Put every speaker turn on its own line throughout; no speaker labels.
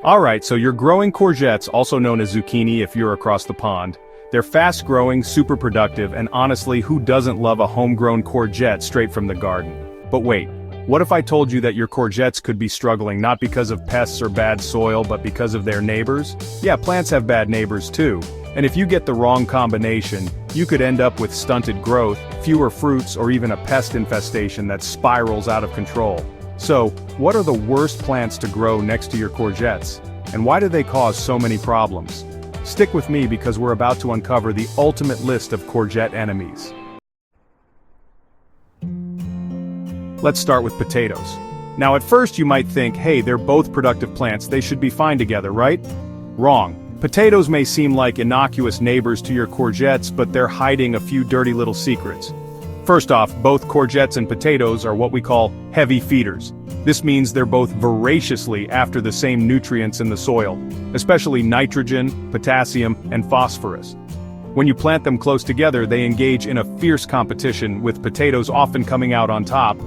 Alright, so you're growing courgettes, also known as zucchini if you're across the pond. They're fast-growing, super productive, and honestly, who doesn't love a homegrown courgette straight from the garden? But wait, what if I told you that your courgettes could be struggling not because of pests or bad soil but because of their neighbors? Yeah, plants have bad neighbors too. And if you get the wrong combination, you could end up with stunted growth, fewer fruits, or even a pest infestation that spirals out of control. So, what are the worst plants to grow next to your courgettes? And why do they cause so many problems? Stick with me because we're about to uncover the ultimate list of courgette enemies. Let's start with potatoes. Now at first you might think, hey, they're both productive plants, they should be fine together, right? Wrong. Potatoes may seem like innocuous neighbors to your courgettes, but they're hiding a few dirty little secrets. First off, both courgettes and potatoes are what we call heavy feeders. This means they're both voraciously after the same nutrients in the soil, especially nitrogen, potassium, and phosphorus. When you plant them close together, they engage in a fierce competition, with potatoes often coming out on top.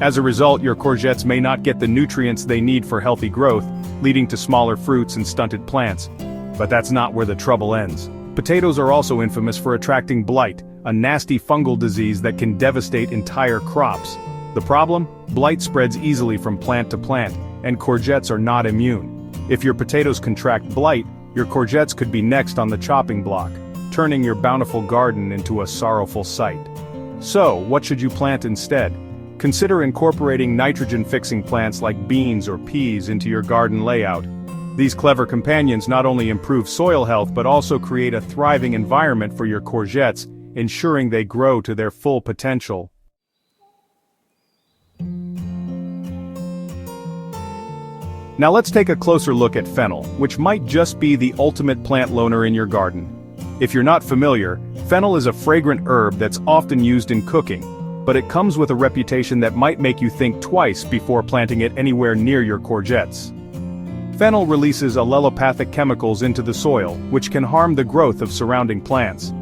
As a result, your courgettes may not get the nutrients they need for healthy growth, leading to smaller fruits and stunted plants. But that's not where the trouble ends. Potatoes are also infamous for attracting blight, a nasty fungal disease that can devastate entire crops. The problem? Blight spreads easily from plant to plant, and courgettes are not immune. If your potatoes contract blight, your courgettes could be next on the chopping block, turning your bountiful garden into a sorrowful sight. So, what should you plant instead? Consider incorporating nitrogen-fixing plants like beans or peas into your garden layout. These clever companions not only improve soil health but also create a thriving environment for your courgettes, ensuring they grow to their full potential. Now let's take a closer look at fennel, which might just be the ultimate plant loner in your garden. If you're not familiar, fennel is a fragrant herb that's often used in cooking, but it comes with a reputation that might make you think twice before planting it anywhere near your courgettes. Fennel releases allelopathic chemicals into the soil, which can harm the growth of surrounding plants.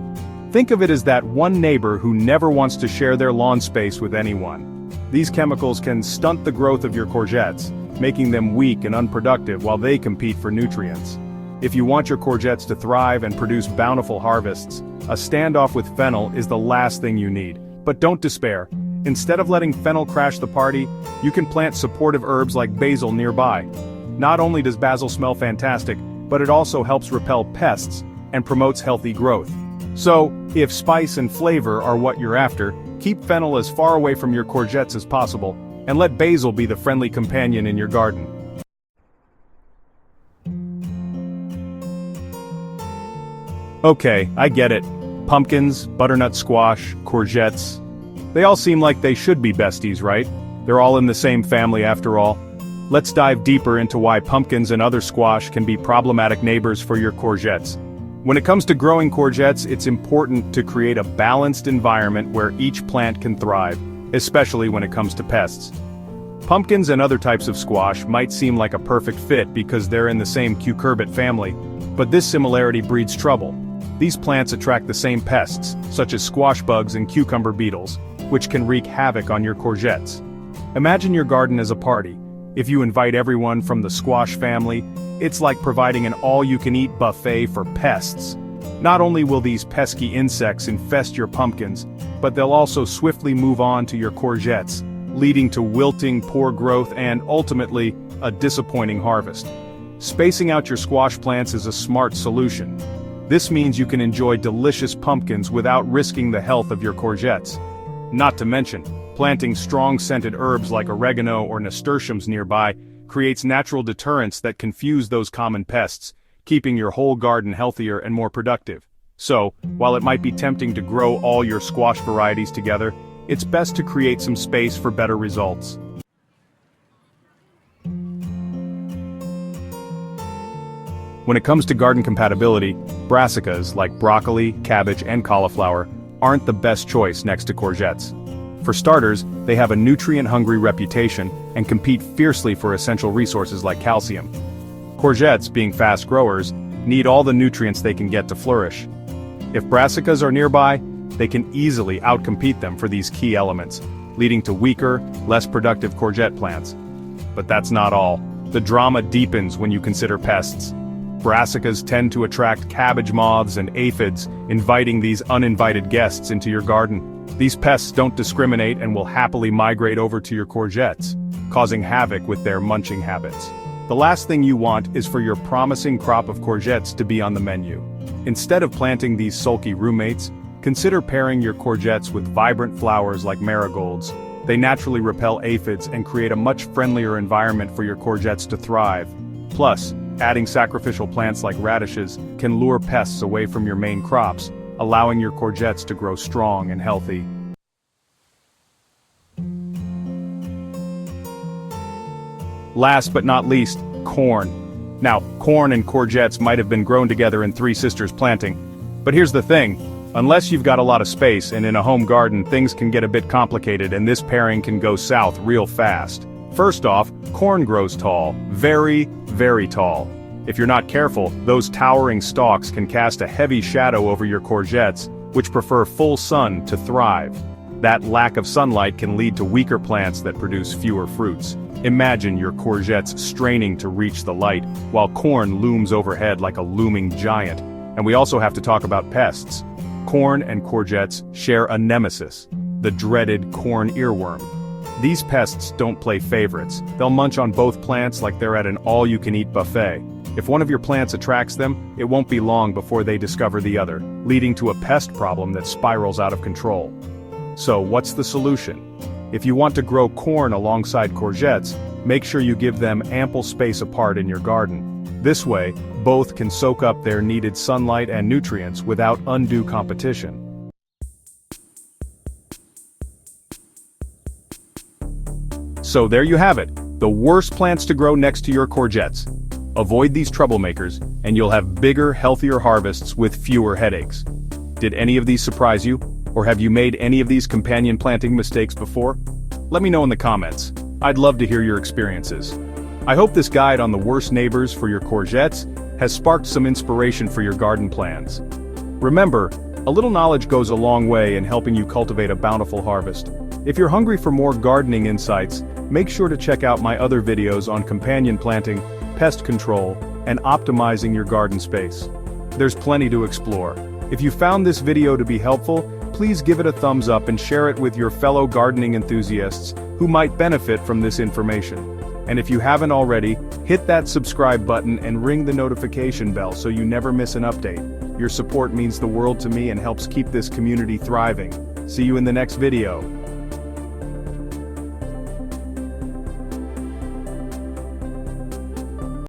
Think of it as that one neighbor who never wants to share their lawn space with anyone. These chemicals can stunt the growth of your courgettes, making them weak and unproductive while they compete for nutrients. If you want your courgettes to thrive and produce bountiful harvests, a standoff with fennel is the last thing you need. But don't despair. Instead of letting fennel crash the party, you can plant supportive herbs like basil nearby. Not only does basil smell fantastic, but it also helps repel pests and promotes healthy growth. So, if spice and flavor are what you're after, keep fennel as far away from your courgettes as possible, and let basil be the friendly companion in your garden. Okay, I get it. Pumpkins, butternut squash, courgettes. They all seem like they should be besties, right? They're all in the same family after all. Let's dive deeper into why pumpkins and other squash can be problematic neighbors for your courgettes. When it comes to growing courgettes, it's important to create a balanced environment where each plant can thrive, especially when it comes to pests. Pumpkins and other types of squash might seem like a perfect fit because they're in the same cucurbit family, but this similarity breeds trouble. These plants attract the same pests, such as squash bugs and cucumber beetles, which can wreak havoc on your courgettes. Imagine your garden as a party. If you invite everyone from the squash family, it's like providing an all-you-can-eat buffet for pests. Not only will these pesky insects infest your pumpkins, but they'll also swiftly move on to your courgettes, leading to wilting, poor growth, and, ultimately, a disappointing harvest. Spacing out your squash plants is a smart solution. This means you can enjoy delicious pumpkins without risking the health of your courgettes. Not to mention, planting strong scented herbs like oregano or nasturtiums nearby creates natural deterrents that confuse those common pests, keeping your whole garden healthier and more productive. So, while it might be tempting to grow all your squash varieties together, it's best to create some space for better results. When it comes to garden compatibility, brassicas like broccoli, cabbage, and cauliflower aren't the best choice next to courgettes. For starters, they have a nutrient-hungry reputation and compete fiercely for essential resources like calcium. Courgettes, being fast growers, need all the nutrients they can get to flourish. If brassicas are nearby, they can easily outcompete them for these key elements, leading to weaker, less productive courgette plants. But that's not all. The drama deepens when you consider pests. Brassicas tend to attract cabbage moths and aphids, inviting these uninvited guests into your garden. These pests don't discriminate and will happily migrate over to your courgettes, causing havoc with their munching habits. The last thing you want is for your promising crop of courgettes to be on the menu. Instead of planting these sulky roommates, consider pairing your courgettes with vibrant flowers like marigolds. They naturally repel aphids and create a much friendlier environment for your courgettes to thrive. Plus, adding sacrificial plants like radishes can lure pests away from your main crops, allowing your courgettes to grow strong and healthy. Last but not least, corn. Now, corn and courgettes might have been grown together in three sisters planting. But here's the thing, unless you've got a lot of space and in a home garden, things can get a bit complicated and this pairing can go south real fast. First off, corn grows tall, very, very tall. If you're not careful, those towering stalks can cast a heavy shadow over your courgettes, which prefer full sun to thrive. That lack of sunlight can lead to weaker plants that produce fewer fruits. Imagine your courgettes straining to reach the light, while corn looms overhead like a looming giant. And we also have to talk about pests. Corn and courgettes share a nemesis, the dreaded corn earworm. These pests don't play favorites. They'll munch on both plants like they're at an all-you-can-eat buffet. If one of your plants attracts them, it won't be long before they discover the other, leading to a pest problem that spirals out of control. So what's the solution? If you want to grow corn alongside courgettes, make sure you give them ample space apart in your garden. This way, both can soak up their needed sunlight and nutrients without undue competition. So there you have it, the worst plants to grow next to your courgettes. Avoid these troublemakers, and you'll have bigger, healthier harvests with fewer headaches. Did any of these surprise you? Or have you made any of these companion planting mistakes before? Let me know in the comments. I'd love to hear your experiences. I hope this guide on the worst neighbors for your courgettes has sparked some inspiration for your garden plans. Remember, a little knowledge goes a long way in helping you cultivate a bountiful harvest. If you're hungry for more gardening insights, make sure to check out my other videos on companion planting, pest control, and optimizing your garden space. There's plenty to explore. If you found this video to be helpful, please give it a thumbs up and share it with your fellow gardening enthusiasts who might benefit from this information. And if you haven't already, hit that subscribe button and ring the notification bell so you never miss an update. Your support means the world to me and helps keep this community thriving. See you in the next video.